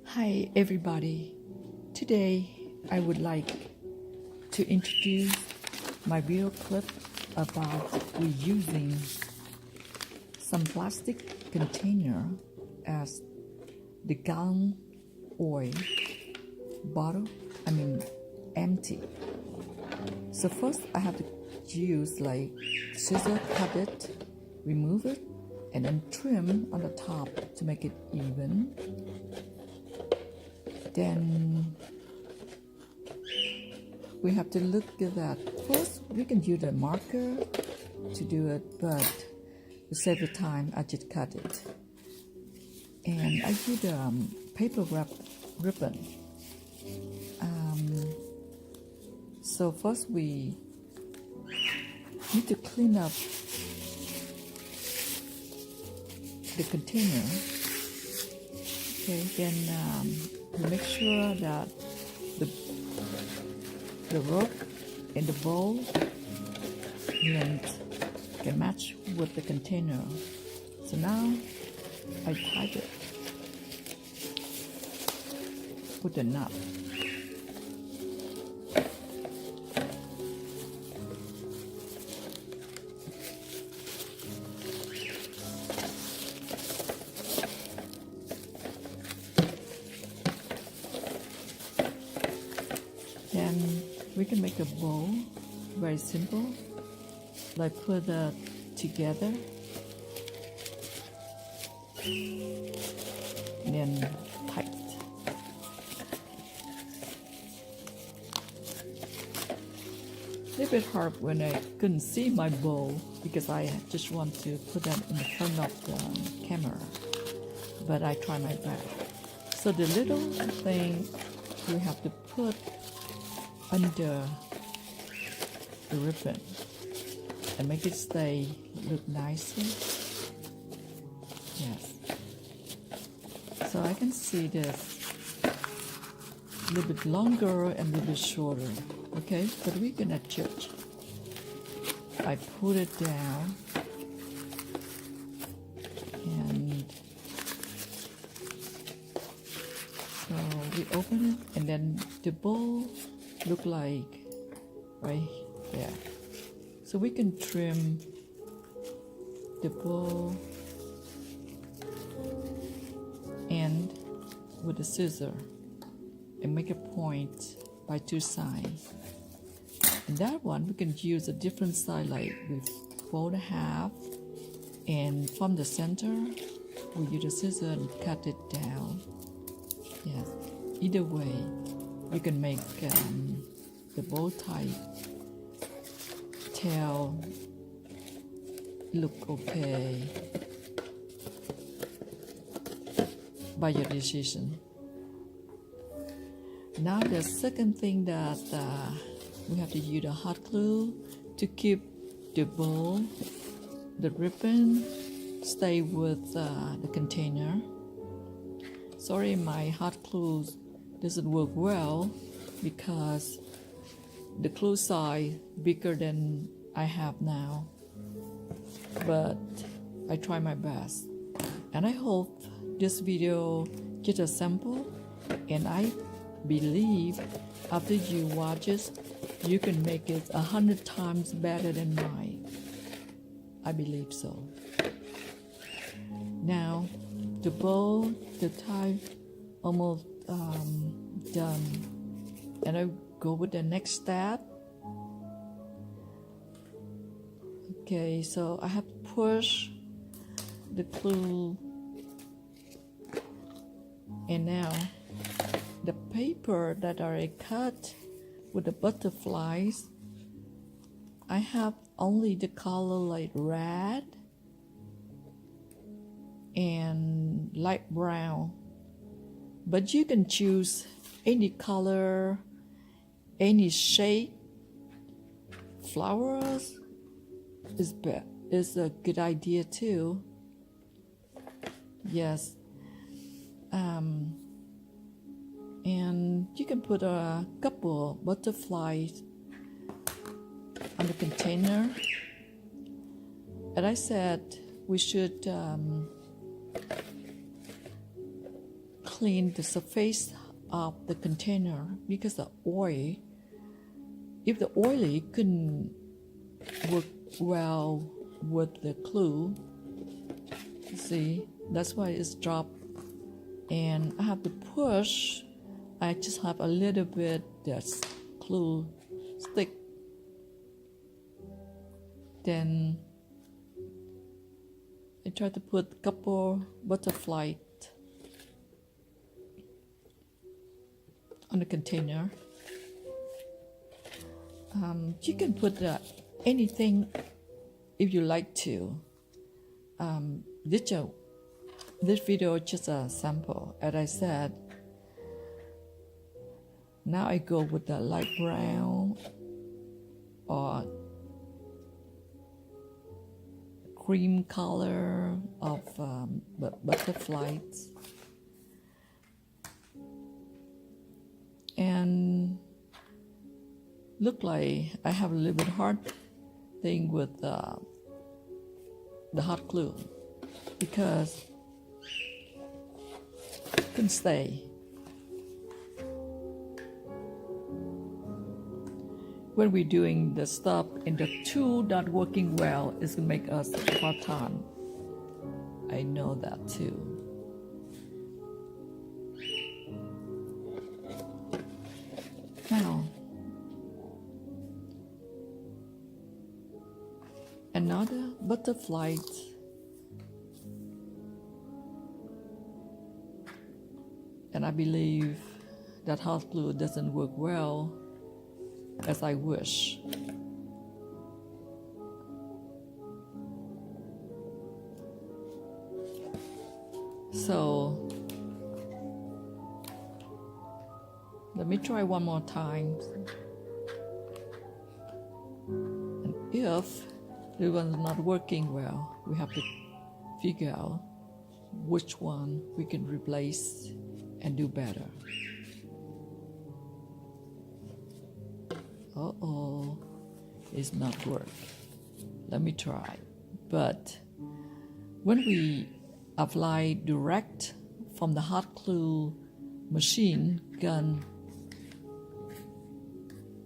Hi everybody. Today I would like to introduce my video clip about reusing some plastic container as the gallon oil bottle, empty. So first I have to use like scissor, cut it, remove it, and then trim on the top to make it even. Then we have to look at that. First, we can use a marker to do it, but to save the time, I just cut it. And I use paper wrap ribbon. So first we need to clean up the container. Okay, then we make sure that the rope and the bowl length can match with the container. So now I tied it with a knot. Then we can make a bowl, very simple, like put it together, and then tight. A little bit hard when I couldn't see my bowl because I just want to put that in the front of the camera, but I try my best. So the little thing we have to put under the ribbon and make it stay look nicely. Yes. So I can see this a little bit longer and a little bit shorter. Okay, but we can adjust. I put it down and so we open it and then the bowl look like right there. So we can trim the bowl end with a scissor and make a point by two sides. And that one we can use a different side, like we fold in half, and from the center we use a scissor and cut it down. Yes, either way you can make the bow tie tail look okay by your decision. Now the second thing that we have to use a hot glue to keep the bow, the ribbon stay with the container. Sorry, my hot glue doesn't work well because the glue size bigger than I have now, but I try my best, and I hope this video just a sample, and I believe after you watch it you can make it 100 times better than mine. I believe so. Now the bow, the tie almost done, and I go with the next step. Okay, so I have to push the glue, and now the paper that I cut with the butterflies, I have only the color like red and light brown, but you can choose any color, any shape. Flowers is a good idea too. Yes. And you can put a couple butterflies on the container. And I said we should clean the surface of the container because the oil, if the oily couldn't work well with the glue, see, that's why it's dropped. And I have to push. I just have a little bit that's glue stick. Then I try to put a couple butterfly on the container. You can put anything if you like to. This video is just a sample. As I said, now I go with the light brown or cream color of butterflies. And look like I have a little bit hard thing with the hot glue because it can stay. When we're doing the stuff and the tool not working well, it's gonna make us hard time. I know that too. Now, another butterfly. And I believe that hot glue doesn't work well as I wish. So let me try one more time. And if it was not working well, we have to figure out which one we can replace and do better. Uh-oh, it's not work. Let me try. But when we apply direct from the hot glue machine gun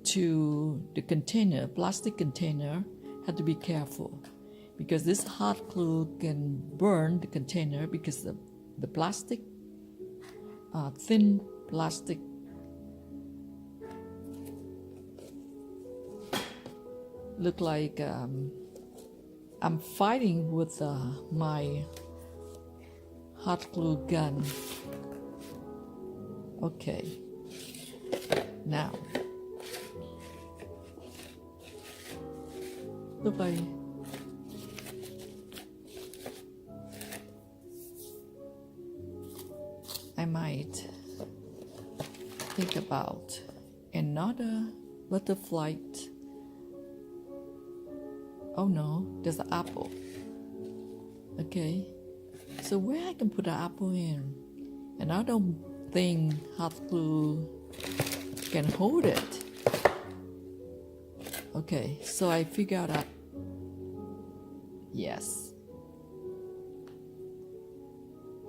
to the container, plastic container, have to be careful because this hot glue can burn the container because the plastic, thin plastic, look like I'm fighting with my hot glue gun. Okay, now look like I might think about another butterfly. Oh no, there's an apple. Okay, so where I can put an apple in? And I don't think hot glue can hold it. Okay, so I figured out, yes,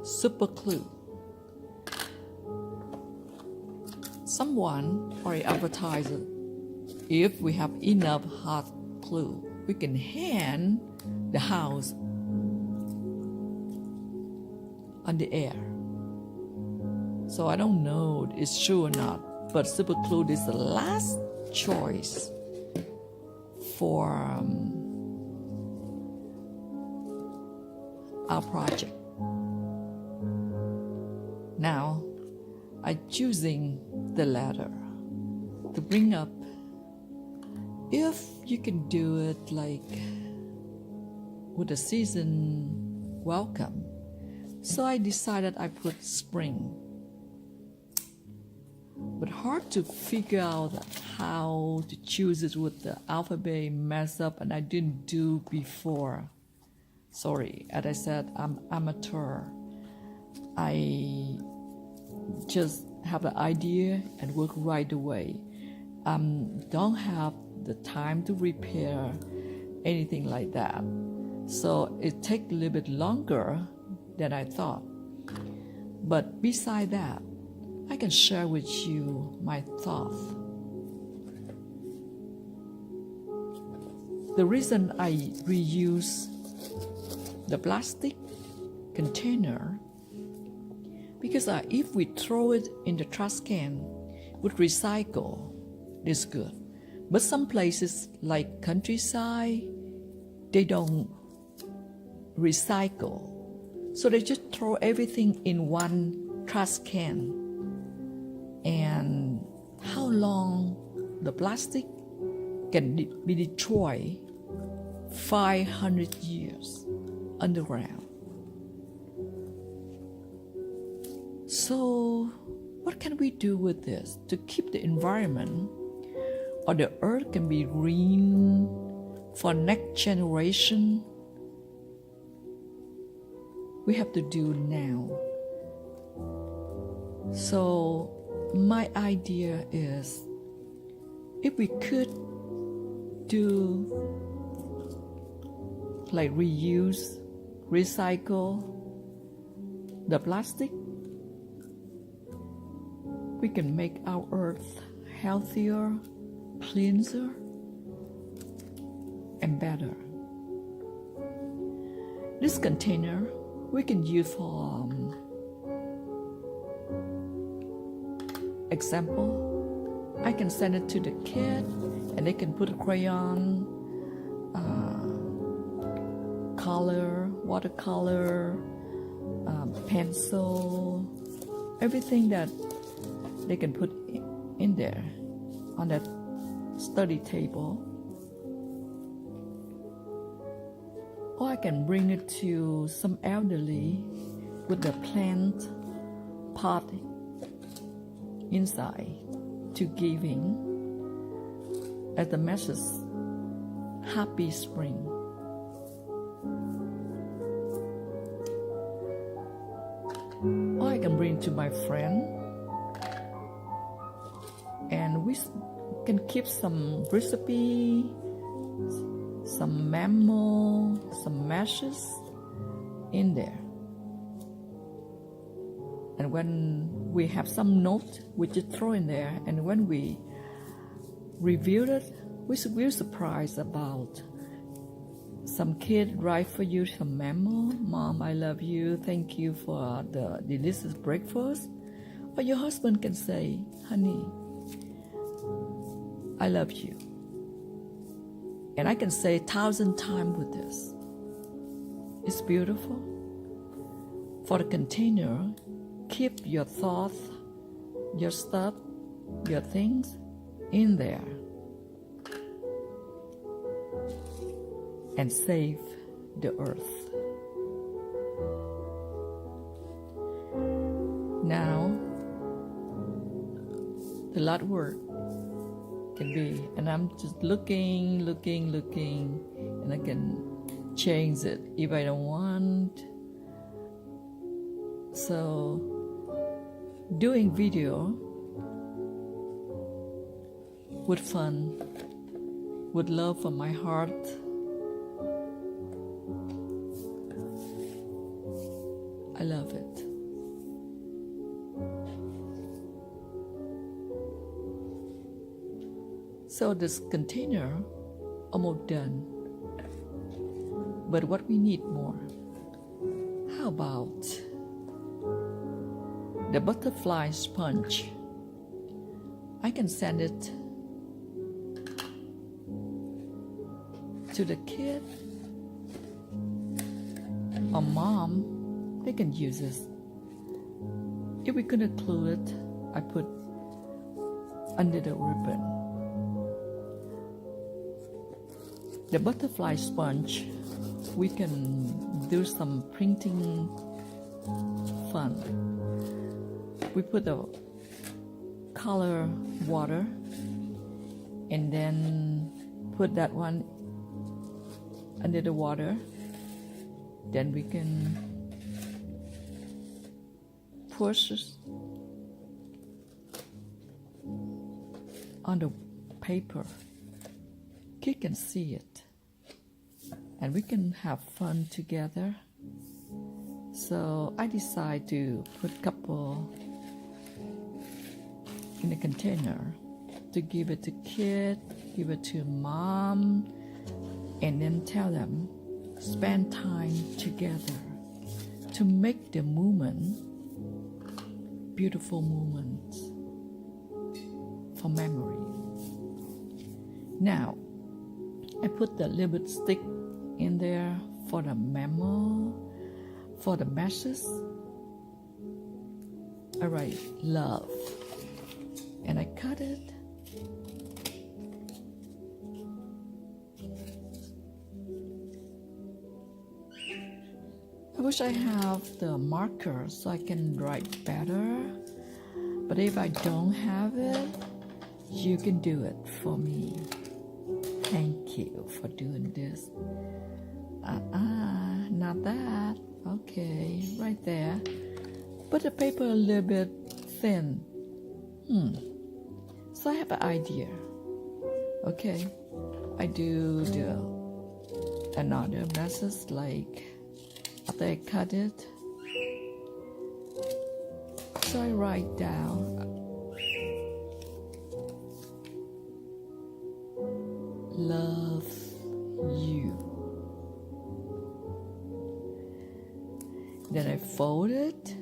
super glue. Someone or an advertiser, if we have enough hot glue, we can hand the house on the air. So I don't know if it's true or not, but super glue is the last choice for our project. Now, I'm choosing the latter to bring up. If you can do it like with a season welcome. So I decided I put spring. But hard to figure out how to choose it with the alphabet mess up and I didn't do before. Sorry, as I said, I'm amateur. I just have an idea and work right away. Don't have the time to repair anything like that. So it takes a little bit longer than I thought. But beside that, I can share with you my thoughts. The reason I reuse the plastic container, because if we throw it in the trash can with recycle, it's good. But some places like countryside, they don't recycle. So they just throw everything in one trash can. And how long the plastic can be destroyed? 500 years underground. So what can we do with this to keep the environment or the earth can be green for next generation? We have to do now. So my idea is, if we could do like reuse, recycle the plastic, we can make our earth healthier, cleaner, and better. This container we can use for example. I can send it to the kid and they can put a crayon, color, watercolor, pencil, everything that they can put in there on that study table. Or I can bring it to some elderly with the plant pot inside to giving as the message, happy spring. Or I can bring to my friend, and we can keep some recipe, some memo, some messages in there. And when we have some note, we just throw in there. And when we review it, we're surprised about some kid write for you some memo. Mom, I love you. Thank you for the delicious breakfast. Or your husband can say, honey, I love you. And I can say 1,000 times with this. It's beautiful. For the container, keep your thoughts, your stuff, your things in there. And save the earth. Now, the last word can be, and I'm just looking, and I can change it if I don't want. So, doing video with fun, with love from my heart, I love it. So this container almost done. But what we need more? How about the butterfly sponge? I can send it to the kid or mom. They can use this. If we couldn't glue it, I put under the ribbon. The butterfly sponge, we can do some printing fun. We put the color water and then put that one under the water. Then we can push on the paper. Kids can see it, and we can have fun together. So I decide to put a couple in a container to give it to kid, give it to mom, and then tell them spend time together to make the moment beautiful moments for memory. Now I put the little bit stick in there for the memo, for the message. I write love and I cut it. I wish I have the marker so I can write better, but if I don't have it, you can do it for me. Thank you for doing this. Not that. Okay, right there. Put the paper a little bit thin. So I have an idea. Okay, I do another message like after I cut it. So I write down love you. Then I fold it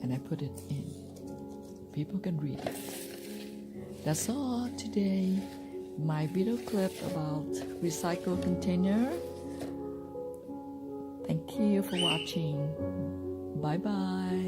and I put it in. People can read it. That's all today. My video clip about recycled container. Thank you for watching. Bye bye.